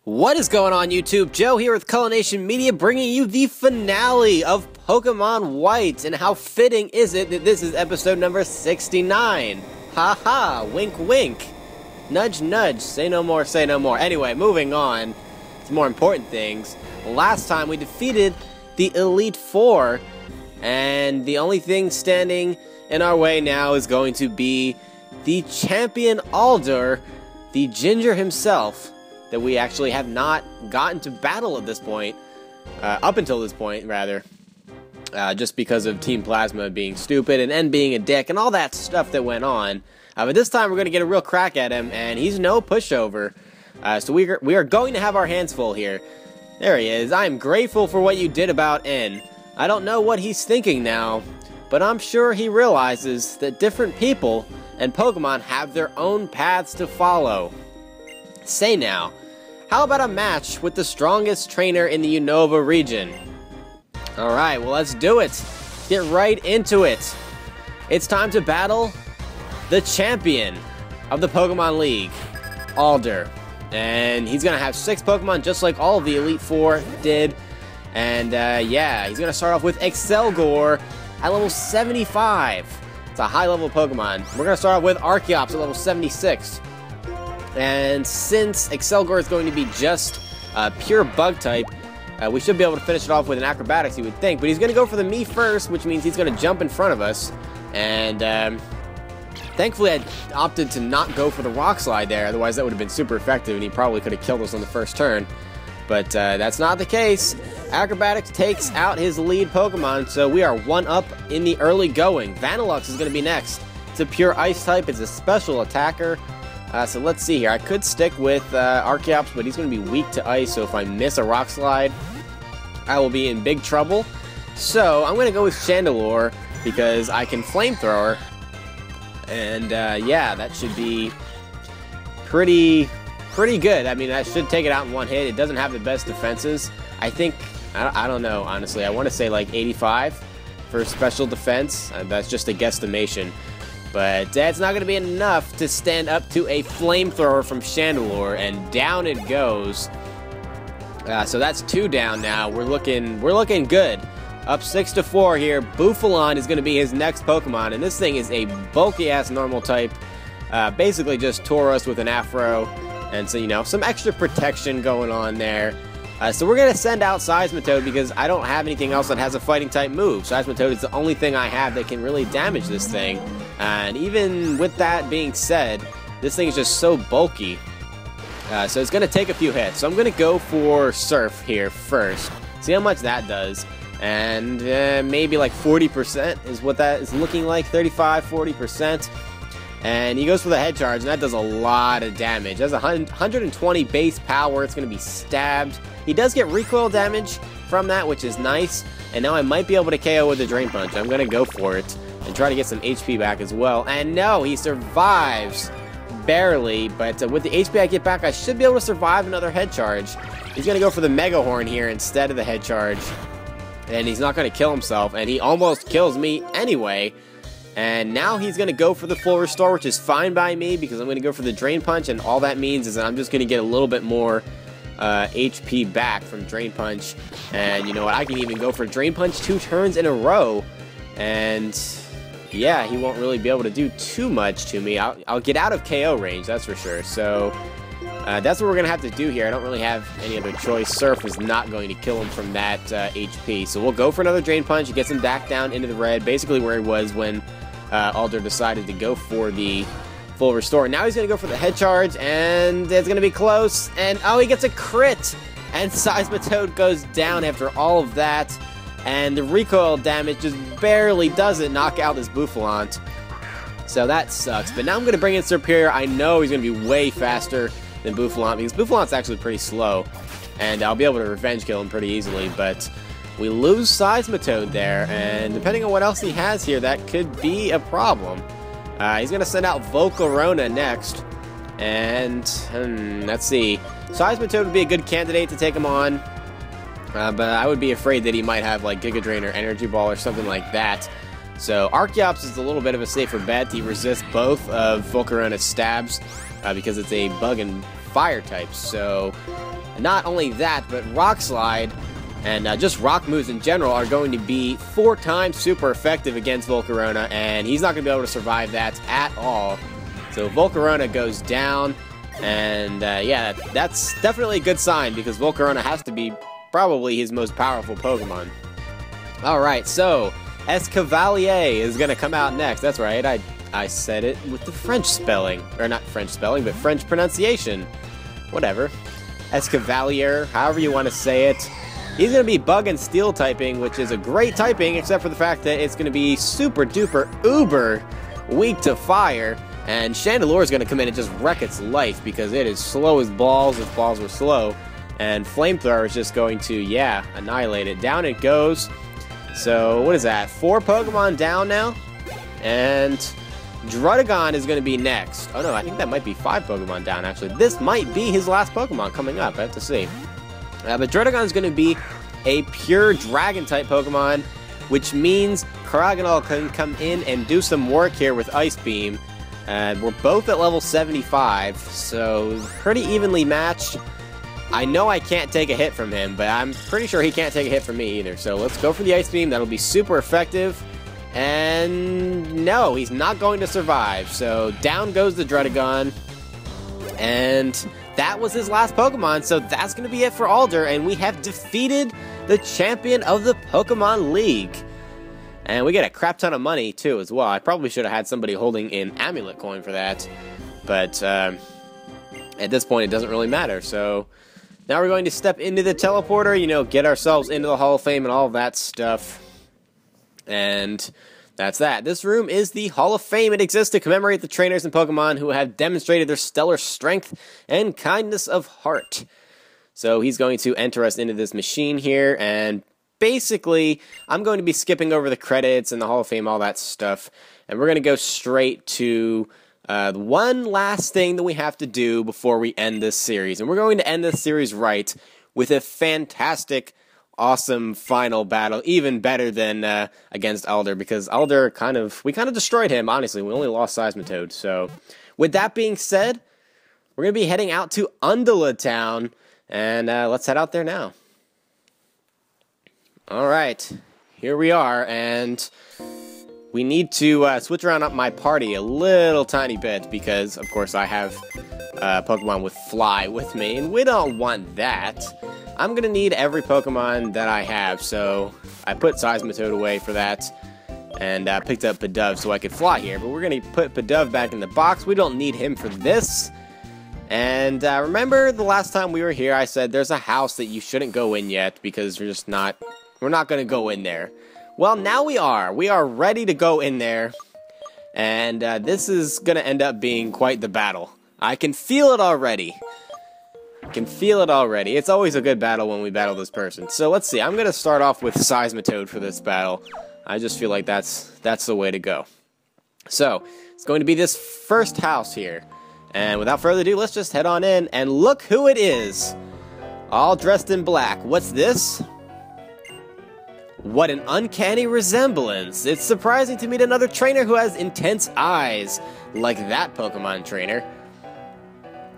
What is going on, YouTube? Joe here with Culination Media, bringing you the finale of Pokemon White. And how fitting is it that this is episode number 69? Haha, wink wink. Nudge nudge, say no more, say no more. Anyway, moving on to more important things. Last time we defeated the Elite Four, and the only thing standing in our way now is going to be the Champion Alder, the Ginger himself, that we actually have not gotten to battle at this point, up until this point, rather, just because of Team Plasma being stupid and being a dick and all that stuff that went on. But this time we're going to get a real crack at him, and he's no pushover, so we are going to have our hands full here. There he is. I am grateful for what you did about N. I don't know what he's thinking now, but I'm sure he realizes that different people and Pokemon have their own paths to follow. Say now, how about a match with the strongest trainer in the Unova region? Alright, well, let's do it. Get right into it. It's time to battle the champion of the Pokemon League, Alder. And he's going to have 6 Pokemon, just like all of the Elite Four did. And yeah, he's going to start off with Excelgor at level 75. It's a high-level Pokemon. We're going to start off with Archeops at level 76. And since Excelgor is going to be just pure bug type, we should be able to finish it off with an acrobatics, you would think. But he's going to go for the me first, which means he's going to jump in front of us. And thankfully I opted to not go for the rock slide there, otherwise that would have been super effective and he probably could have killed us on the first turn. But that's not the case. Acrobatics takes out his lead Pokemon, so we are 1 up in the early going. Vanillux is going to be next. It's a pure ice type, it's a special attacker. So let's see here. I could stick with Archeops, but he's going to be weak to ice, so if I miss a rock slide, I will be in big trouble. So I'm going to go with Chandelure, because I can Flamethrower. And yeah, that should be pretty good. I mean, that should take it out in one hit. It doesn't have the best defenses. I think, I don't know, honestly. I want to say like 85 for special defense. That's just a guesstimation. But it's not going to be enough to stand up to a Flamethrower from Chandelure, and down it goes. So that's 2 down now. We're looking good. Up 6-4 here. Bouffalant is going to be his next Pokemon, and this thing is a bulky-ass normal type. Basically just Tauros with an Afro, and so, you know, some extra protection going on there. So we're going to send out Seismitoad because I don't have anything else that has a fighting type move. Seismitoad is the only thing I have that can really damage this thing. And even with that being said, this thing is just so bulky. So it's going to take a few hits. So I'm going to go for Surf here first. See how much that does. And maybe like 40% is what that is looking like. 35, 40%. And he goes for the head charge, and that does a lot of damage. That's 120 base power. It's going to be stabbed. He does get recoil damage from that, which is nice. And now I might be able to KO with the Drain Punch. I'm going to go for it and try to get some HP back as well. And no, he survives. Barely, but with the HP I get back, I should be able to survive another head charge. He's going to go for the Mega Horn here instead of the head charge. And he's not going to kill himself, and he almost kills me anyway. And now he's going to go for the full restore, which is fine by me because I'm going to go for the Drain Punch, and all that means is that I'm just going to get a little bit more HP back from Drain Punch. And you know what, I can even go for Drain Punch 2 turns in a row, and yeah, he won't really be able to do too much to me. I'll get out of KO range, that's for sure. So that's what we're going to have to do here. I don't really have any other choice. Surf is not going to kill him from that HP. So we'll go for another Drain Punch. He gets him back down into the red, basically where he was when Alder decided to go for the full restore. Now he's going to go for the head charge, and it's going to be close. And oh, he gets a crit! And Seismitoad goes down after all of that. And the recoil damage just barely doesn't knock out this Bouffalant. So that sucks. But now I'm going to bring in Serperior. I know he's going to be way faster than Bouffalant, because Bouffalant's actually pretty slow. And I'll be able to revenge kill him pretty easily. But we lose Seismitoad there. And depending on what else he has here, that could be a problem. He's going to send out Volcarona next. And let's see. Seismitoad would be a good candidate to take him on. But I would be afraid that he might have like Giga Drain or Energy Ball or something like that. So Archeops is a little bit of a safer bet. He resists both of Volcarona's stabs because it's a bug and fire types. So not only that, but Rock Slide and just rock moves in general are going to be 4 times super effective against Volcarona, and he's not going to be able to survive that at all. So Volcarona goes down, and yeah, that's definitely a good sign, because Volcarona has to be probably his most powerful Pokemon. Alright, so Escavalier is going to come out next. That's right, I said it with the French spelling. Or not French spelling, but French pronunciation. Whatever. Escavalier, however you want to say it. He's going to be Bug and Steel typing, which is a great typing, except for the fact that it's going to be super duper uber weak to fire. And Chandelure is going to come in and just wreck its life, because it is slow as balls if balls were slow. And Flamethrower is just going to, yeah, annihilate it. Down it goes. So, what is that? 4 Pokemon down now? And Druddigon is going to be next. Oh no, I think that might be 5 Pokemon down, actually. This might be his last Pokemon coming up. I have to see. But Druddigon is going to be a pure Dragon-type Pokemon, which means Karaganol can come in and do some work here with Ice Beam. We're both at level 75, so pretty evenly matched. I know I can't take a hit from him, but I'm pretty sure he can't take a hit from me either. So let's go for the Ice Beam. That'll be super effective. And no, he's not going to survive. So down goes the Druddigon. And that was his last Pokemon, so that's going to be it for Alder, and we have defeated the champion of the Pokemon League. And we get a crap ton of money, too, as well. I probably should have had somebody holding an amulet coin for that, but at this point, it doesn't really matter. So now we're going to step into the teleporter, you know, get ourselves into the Hall of Fame and all of that stuff. And that's that. This room is the Hall of Fame. It exists to commemorate the trainers and Pokemon who have demonstrated their stellar strength and kindness of heart. So he's going to enter us into this machine here, and basically, I'm going to be skipping over the credits and the Hall of Fame, all that stuff, and we're going to go straight to one last thing that we have to do before we end this series. And we're going to end this series right with a fantastic, awesome final battle, even better than against Alder, because Alder we kind of destroyed him, honestly. We only lost Seismitoad. So with that being said, we're going to be heading out to Undella Town, and let's head out there now. Alright, here we are, and we need to switch around up my party a little tiny bit, because of course I have Pokemon with Fly with me, and we don't want that. I'm going to need every Pokemon that I have, so I put Seismitoad away for that, and picked up Pidove so I could fly here. But we're going to put Pidove back in the box. We don't need him for this. And remember the last time we were here, I said there's a house that you shouldn't go in yet, because we're not going to go in there. Well, now we are. We are ready to go in there, and this is going to end up being quite the battle. I can feel it already. It's always a good battle when we battle this person. So let's see. I'm going to start off with Seismitoad for this battle. I just feel like that's the way to go. So it's going to be this first house here. And without further ado, let's just head on in. And look who it is. All dressed in black. What's this? What an uncanny resemblance. It's surprising to meet another trainer who has intense eyes. Like that Pokemon trainer.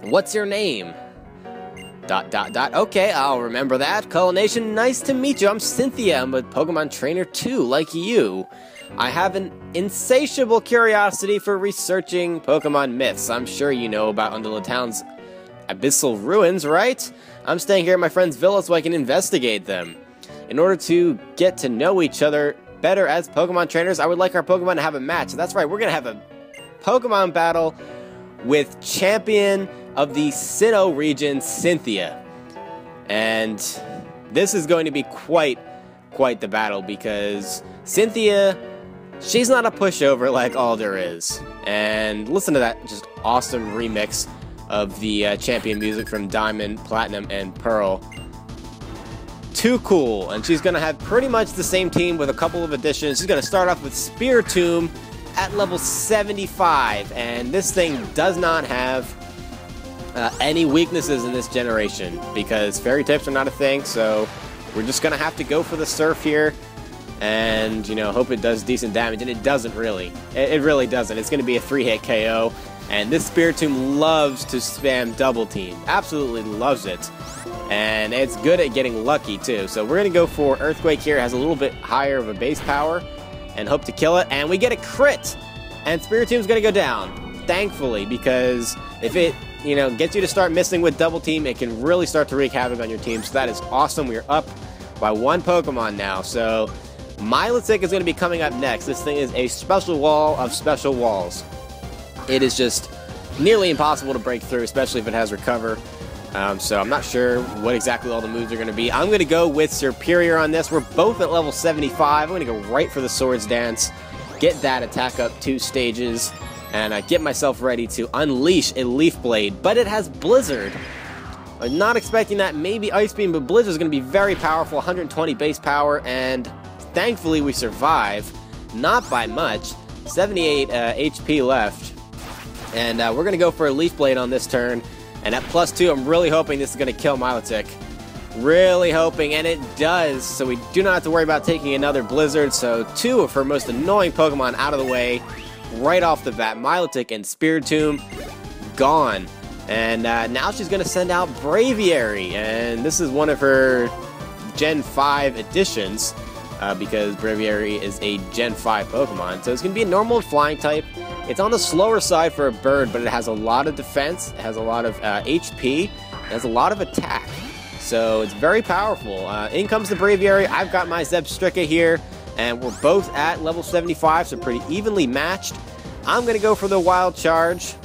What's your name? ... Okay, I'll remember that. Culination, nice to meet you. I'm Cynthia. I'm a Pokemon trainer too, like you. I have an insatiable curiosity for researching Pokemon myths. I'm sure you know about Undella Town's abyssal ruins, right? I'm staying here at my friend's villa so I can investigate them. In order to get to know each other better as Pokemon trainers, I would like our Pokemon to have a match. That's right, we're going to have a Pokemon battle with champion of the Sinnoh region, Cynthia. And this is going to be quite the battle, because Cynthia, she's not a pushover like Alder is. And listen to that just awesome remix of the champion music from Diamond, Platinum, and Pearl. Too cool. And she's going to have pretty much the same team with a couple of additions. She's going to start off with Spiritomb at level 75, and this thing does not have any weaknesses in this generation, because fairy types are not a thing, so we're just gonna have to go for the surf here and, you know, hope it does decent damage, and it doesn't really. It really doesn't. It's gonna be a 3-hit KO, And this Spiritomb loves to spam double team. Absolutely loves it. And it's good at getting lucky too. So we're going to go for Earthquake here. It has a little bit higher of a base power. And hope to kill it. And we get a crit. And Spiritomb's going to go down. Thankfully, because if it, gets you to start missing with double team, it can really start to wreak havoc on your team. So that is awesome. We are up by 1 Pokemon now. So Milotic is going to be coming up next. This thing is a special wall of special walls. It is just nearly impossible to break through, especially if it has Recover. So I'm not sure what exactly all the moves are going to be. I'm going to go with Superior on this. We're both at level 75. I'm going to go right for the Swords Dance, get that attack up 2 stages, and get myself ready to unleash a Leaf Blade. But it has Blizzard. I'm not expecting that, maybe Ice Beam, but Blizzard is going to be very powerful, 120 base power, and thankfully we survive. Not by much. 78 HP left. And we're going to go for a Leaf Blade on this turn. And at +2, I'm really hoping this is going to kill Milotic. Really hoping, and it does. So we do not have to worry about taking another Blizzard. So 2 of her most annoying Pokemon out of the way right off the bat. Milotic and Spiritomb gone. And now she's going to send out Braviary. And this is one of her Gen 5 additions. Because Braviary is a Gen 5 Pokemon. So it's going to be a normal flying type. It's on the slower side for a bird, but it has a lot of defense, it has a lot of HP, it has a lot of attack. So it's very powerful. In comes the Braviary. I've got my Zebstrika here, and we're both at level 75, so pretty evenly matched. I'm going to go for the Wild Charge,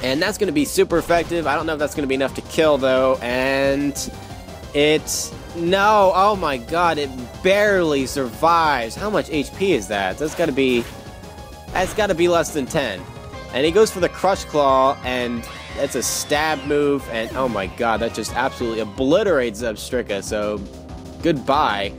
and that's going to be super effective. I don't know if that's going to be enough to kill, though, and no, oh my god, it barely survives. How much HP is that? That's got to be less than 10. And he goes for the Crush Claw, and that's a stab move, and oh my god, that just absolutely obliterates Zebstrika, so goodbye.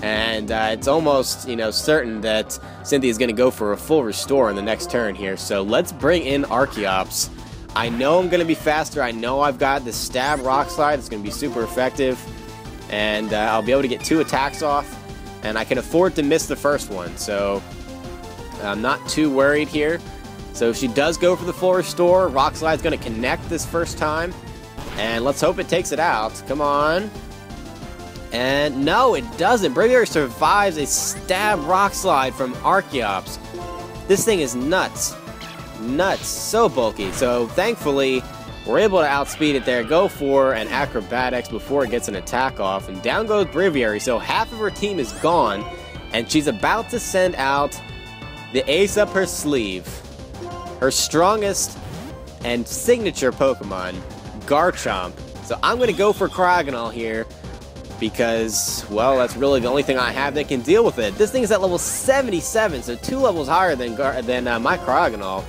And it's almost, certain that Cynthia is going to go for a full restore in the next turn here. So let's bring in Archeops. I know I'm going to be faster. I know I've got the Stab Rock Slide. It's going to be super effective. And I'll be able to get 2 attacks off. And I can afford to miss the first one. So I'm not too worried here. So she does go for the full restore. Rock Slide's going to connect this first time. And let's hope it takes it out. Come on. And no, it doesn't. Braviary survives a Stab Rock Slide from Archeops. This thing is nuts. Nuts. So bulky. So thankfully, we're able to outspeed it there. Go for an Acrobatics before it gets an attack off. And down goes Braviary. So half of her team is gone. And she's about to send out the ace up her sleeve. Her strongest and signature Pokemon, Garchomp. So I'm going to go for Cryogonal here. Because, well, that's really the only thing I have that can deal with it. This thing is at level 77, so 2 levels higher than my Cryogonal.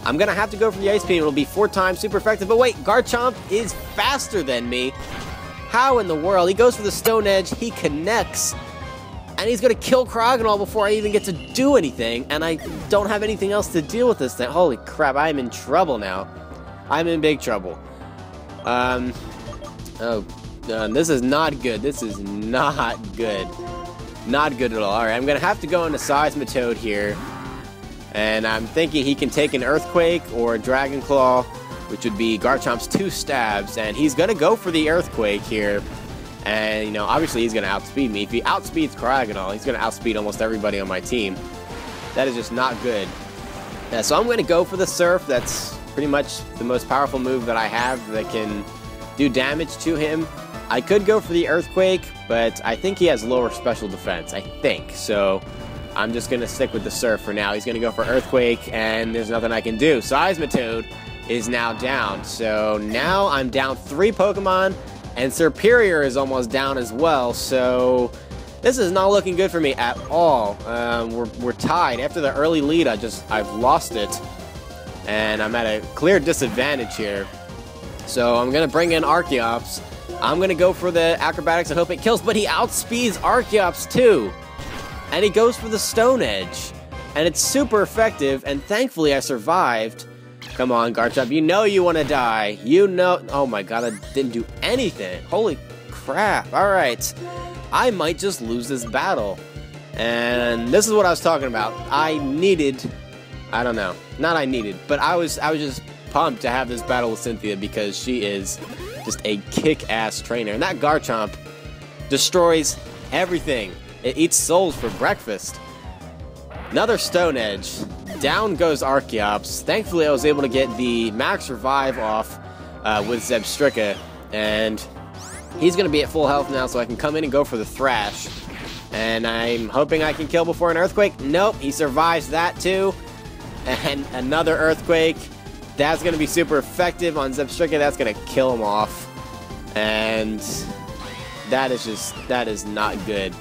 I'm going to have to go for the Ice Beam. It'll be 4 times super effective. But wait, Garchomp is faster than me. How in the world? He goes for the Stone Edge. He connects. And he's going to kill Cryogonal before I even get to do anything. And I don't have anything else to deal with this thing. Holy crap, I am in trouble now. I'm in big trouble. This is not good. This is not good. Not good at all. Alright, I'm going to have to go into Seismitoad here. And I'm thinking he can take an Earthquake or a Dragon Claw, which would be Garchomp's 2 stabs. And he's going to go for the Earthquake here. And, obviously he's going to outspeed me. If he outspeeds Cryogonal, he's going to outspeed almost everybody on my team. That is just not good. So I'm going to go for the Surf. That's pretty much the most powerful move that I have that can do damage to him. I could go for the Earthquake, but I think he has lower special defense, I think. So I'm just going to stick with the Surf for now. He's going to go for Earthquake, and there's nothing I can do. Seismitoad is now down. So now I'm down 3 Pokemon, and Superior is almost down as well. So this is not looking good for me at all. We're tied. After the early lead, I've lost it. And I'm at a clear disadvantage here. So I'm going to bring in Archeops. I'm going to go for the Acrobatics and hope it kills, but he outspeeds Archeops too. And he goes for the Stone Edge. And it's super effective, and thankfully I survived. Come on, Garchomp, you know you want to die. You know... Oh my god, I didn't do anything. Holy crap. Alright. I might just lose this battle. And this is what I was talking about. I needed I don't know. Not I needed, but I was just pumped to have this battle with Cynthia because she is just a kick-ass trainer. And that Garchomp destroys everything. It eats souls for breakfast. Another Stone Edge. Down goes Archeops. Thankfully, I was able to get the max revive off with Zebstrika, and he's going to be at full health now, so I can come in and go for the Thrash. And I'm hoping I can kill before an Earthquake. Nope, he survives that too. And another Earthquake. That's going to be super effective on Zebstrika. That's going to kill him off. And that is not good.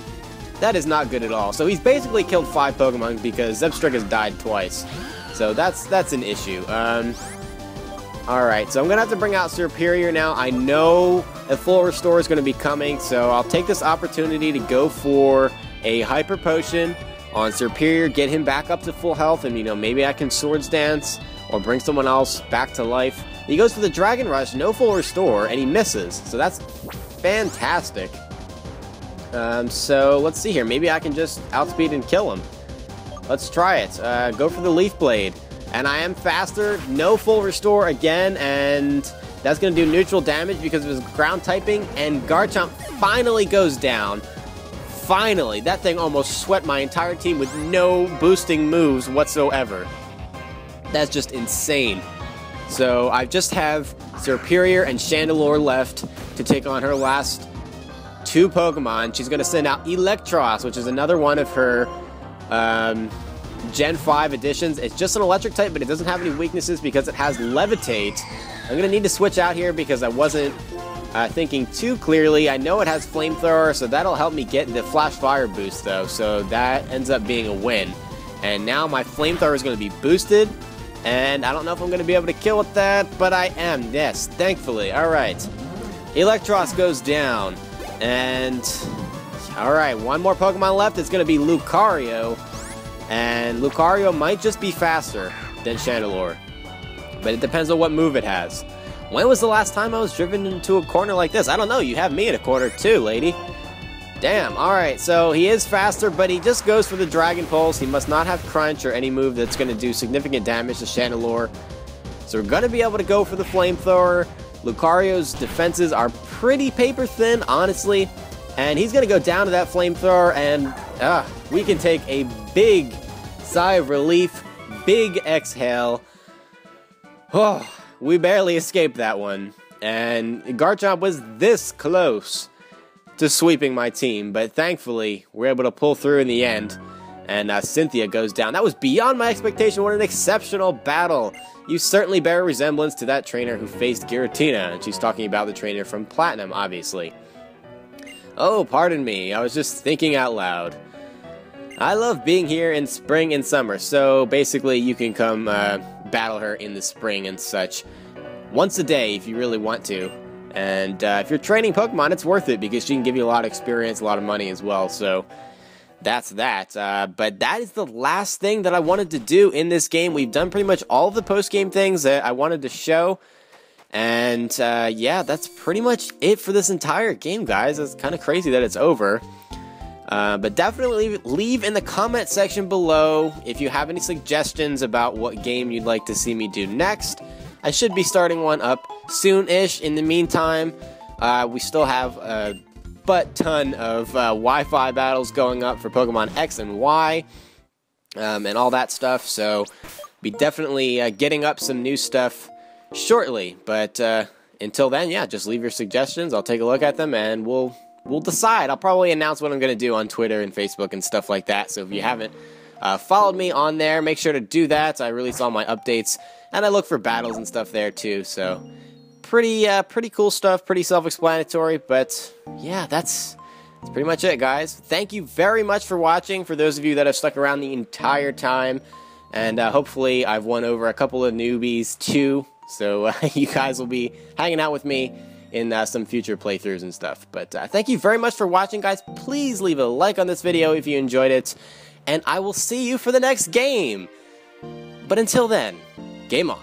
That is not good at all. So he's basically killed 5 Pokemon because Zebstrika's died twice. So that's an issue. Alright, so I'm going to have to bring out Superior now. I know a full restore is going to be coming, so I'll take this opportunity to go for a Hyper Potion on Superior, get him back up to full health, and, you know, maybe I can Swords Dance or bring someone else back to life. He goes for the Dragon Rush, no full restore, and he misses, so that's fantastic. So let's see here. Maybe I can just outspeed and kill him. Let's try it. Go for the Leaf Blade. And I am faster, no full restore again, and that's going to do neutral damage because of his ground typing, and Garchomp finally goes down. Finally, that thing almost swept my entire team with no boosting moves whatsoever. That's just insane. So I just have Superior and Chandelure left to take on her last 2 Pokemon. She's going to send out Electros, which is another one of her Gen 5 additions. It's just an electric type, but it doesn't have any weaknesses because it has Levitate. I'm going to need to switch out here because I wasn't thinking too clearly. I know it has Flamethrower, so that'll help me get the Flash Fire boost, though. So that ends up being a win. And now my Flamethrower is going to be boosted. And I don't know if I'm going to be able to kill with that, but I am. Yes, thankfully. Alright. Electros goes down. And, alright, one more Pokemon left. It's going to be Lucario. And Lucario might just be faster than Chandelure. But it depends on what move it has. When was the last time I was driven into a corner like this? I don't know. You have me in a corner too, lady. Damn. Alright, so he is faster, but he just goes for the Dragon Pulse. He must not have Crunch or any move that's going to do significant damage to Chandelure. So we're going to be able to go for the Flamethrower. Lucario's defenses are pretty paper thin, honestly. And he's going to go down to that Flamethrower, and we can take a big sigh of relief, big exhale. Oh, we barely escaped that one. And Garchomp was this close to sweeping my team, but thankfully, we're able to pull through in the end. And Cynthia goes down. That was beyond my expectation. What an exceptional battle. You certainly bear a resemblance to that trainer who faced Giratina. And she's talking about the trainer from Platinum, obviously. Oh, pardon me. I was just thinking out loud. I love being here in spring and summer. So basically, you can come battle her in the spring and such. Once a day, if you really want to. And if you're training Pokemon, it's worth it because she can give you a lot of experience, a lot of money as well. So that's that. But that is the last thing that I wanted to do in this game. We've done pretty much all of the post-game things that I wanted to show. And yeah, that's pretty much it for this entire game, guys. It's kind of crazy that it's over. But definitely leave in the comment section below if you have any suggestions about what game you'd like to see me do next. I should be starting one up soon-ish. In the meantime, we still have a butt-ton of Wi-Fi battles going up for Pokemon X and Y, and all that stuff, so be definitely getting up some new stuff shortly. But until then, yeah, just leave your suggestions. I'll take a look at them, and we'll decide. I'll probably announce what I'm going to do on Twitter and Facebook and stuff like that, so if you haven't followed me on there, make sure to do that. I release all my updates, and I look for battles and stuff there too, so pretty cool stuff, pretty self-explanatory, but yeah, that's pretty much it, guys. Thank you very much for watching, for those of you that have stuck around the entire time, and hopefully I've won over a couple of newbies too, so you guys will be hanging out with me in some future playthroughs and stuff. But thank you very much for watching, guys. Please leave a like on this video if you enjoyed it, and I will see you for the next game. But until then, game on.